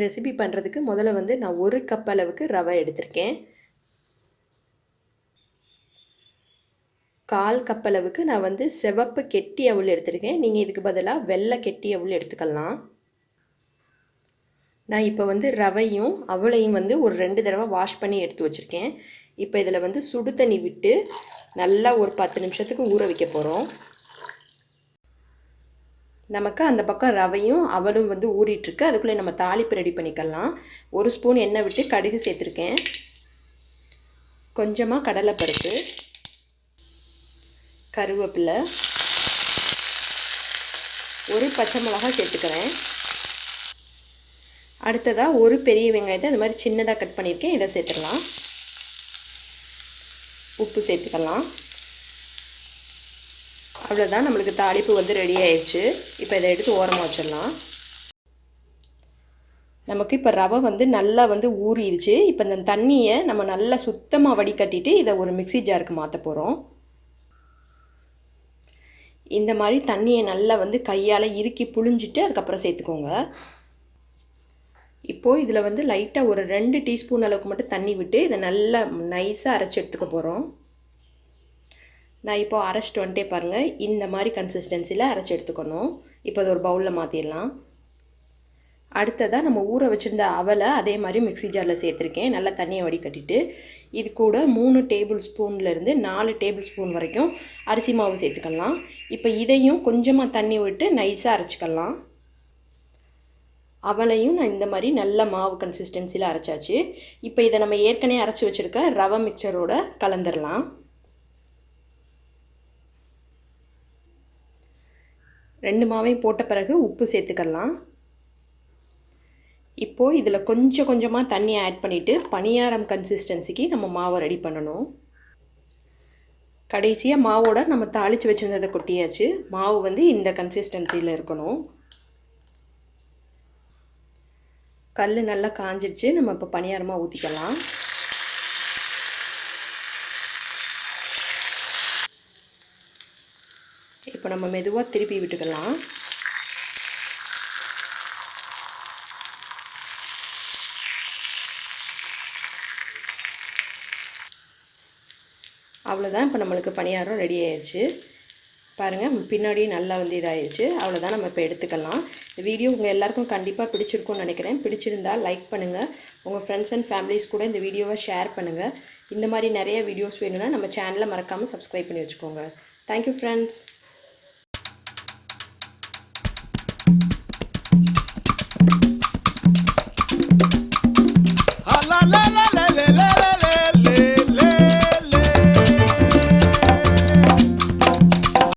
Recipe பண்ணுறதுக்கு முதல்ல வந்து நான் 1 கப் அளவுக்கு ரவை எடுத்திருக்கேன். 1/4 கப் அளவுக்கு நான் வந்து சிவப்பு கெட்டி அவல் எடுத்திருக்கேன். நீங்கள் இதுக்கு பதிலாக வெள்ளை கெட்டி அவல் எடுத்துக்கலாம். நான் இப்போ வந்து ரவையும் அவளையும் வந்து ஒரு 2 தடவை வாஷ் பண்ணி எடுத்து வச்சுருக்கேன். இப்போ இதில் வந்து சுடு தண்ணி விட்டு நல்லா ஒரு 10 நிமிஷத்துக்கு ஊற வைக்க போகிறோம். நமக்கு அந்த பக்கம் ரவையும் அவலும் வந்து ஊறிட்டுருக்கு. அதுக்குள்ளே நம்ம தாளிப்பு ரெடி பண்ணிக்கலாம். 1 ஸ்பூன் எண்ணெய் விட்டு கடுகு சேர்த்துருக்கேன். கொஞ்சமாக கடலைப்பருப்பு, கருவேப்பிலை, 1 பச்சை மிளகாய் சேர்த்துக்கிறேன். அடுத்ததாக 1 பெரிய வெங்காயத்தை அந்த மாதிரி சின்னதாக கட் பண்ணியிருக்கேன். இதை சேர்த்துக்கலாம். உப்பு சேர்த்துக்கலாம். அவ்வளோதான், நம்மளுக்கு தாளிப்பு வந்து ரெடி ஆயிடுச்சு. இப்போ இதை எடுத்து ஓரமாக வச்சிடலாம். நமக்கு இப்போ ரவை வந்து நல்லா வந்து ஊறிடுச்சு. இப்போ இந்த தண்ணியை நம்ம நல்லா சுத்தமாக வடிகட்டிட்டு இதை ஒரு மிக்ஸி ஜாருக்கு மாற்ற போகிறோம். இந்த மாதிரி தண்ணியை நல்லா வந்து கையால் இறுக்கி புழிஞ்சிட்டு அதுக்கப்புறம் சேர்த்துக்கோங்க. இப்போது இதில் வந்து லைட்டாக ஒரு 2 டீஸ்பூன் அளவுக்கு மட்டும் தண்ணி விட்டு இதை நல்லா நைஸாக அரைச்சி எடுத்துக்க போகிறோம். நான் இப்போ அரைச்சிட்டு வந்துட்டே பாருங்கள், இந்த மாதிரி கன்சிஸ்டன்சியில் அரைச்சி எடுத்துக்கணும். இப்போ அது ஒரு பவுலில் மாற்றிடலாம். அடுத்ததாக நம்ம ஊற வச்சுருந்த அவலை அதே மாதிரி மிக்ஸி ஜாரில் சேர்த்துருக்கேன். நல்லா தண்ணியை வடிகட்டிட்டு இது கூட 3 டேபிள் ஸ்பூன்லேருந்து 4 டேபிள் ஸ்பூன் வரைக்கும் அரிசி மாவு சேர்த்துக்கலாம். இப்போ இதையும் கொஞ்சமாக தண்ணி விட்டு நைஸாக அரைச்சிக்கலாம். அவளையும் நான் இந்த மாதிரி நல்ல மாவு கன்சிஸ்டன்சியில் அரைச்சாச்சு. இப்போ இதை நம்ம ஏற்கனவே அரைச்சி வச்சுருக்க ரவை மிக்சரோட கலந்துடலாம். 2 மாவையும் போட்ட பிறகு உப்பு சேர்த்துக்கலாம். இப்போது இதில் கொஞ்சம் கொஞ்சமாக தண்ணி ஆட் பண்ணிவிட்டு பணியாரம் கன்சிஸ்டன்சிக்கு நம்ம மாவை ரெடி பண்ணணும். கடைசியாக மாவோட நம்ம தாளித்து வச்சுருந்ததை கொட்டியாச்சு. மாவு வந்து இந்த கன்சிஸ்டன்சியில் இருக்கணும். கல் நல்லா காஞ்சிடுச்சு. நம்ம இப்போ பணியாரமாக ஊற்றிக்கலாம். இப்போ நம்ம மெதுவாக திருப்பி விட்டுக்கலாம். அவ்வளோதான், இப்போ நம்மளுக்கு பணியாரம் ரெடி ஆயிடுச்சு. பாருங்கள், பின்னாடி நல்லா வந்து இதாகிடுச்சு. அவ்வளோதான், நம்ம இப்போ எடுத்துக்கலாம். இந்த வீடியோ உங்கள் எல்லாருக்கும் கண்டிப்பாக பிடிச்சிருக்கும்னு நினைக்கிறேன். பிடிச்சிருந்தால் லைக் பண்ணுங்கள். உங்கள் ஃப்ரெண்ட்ஸ் அண்ட் ஃபேமிலிஸ் கூட இந்த வீடியோவை ஷேர் பண்ணுங்கள். இந்த மாதிரி நிறைய வீடியோஸ் வேணும்னா நம்ம சேனலை மறக்காமல் சப்ஸ்கிரைப் பண்ணி வச்சுக்கோங்க. Thank you friends. La la la la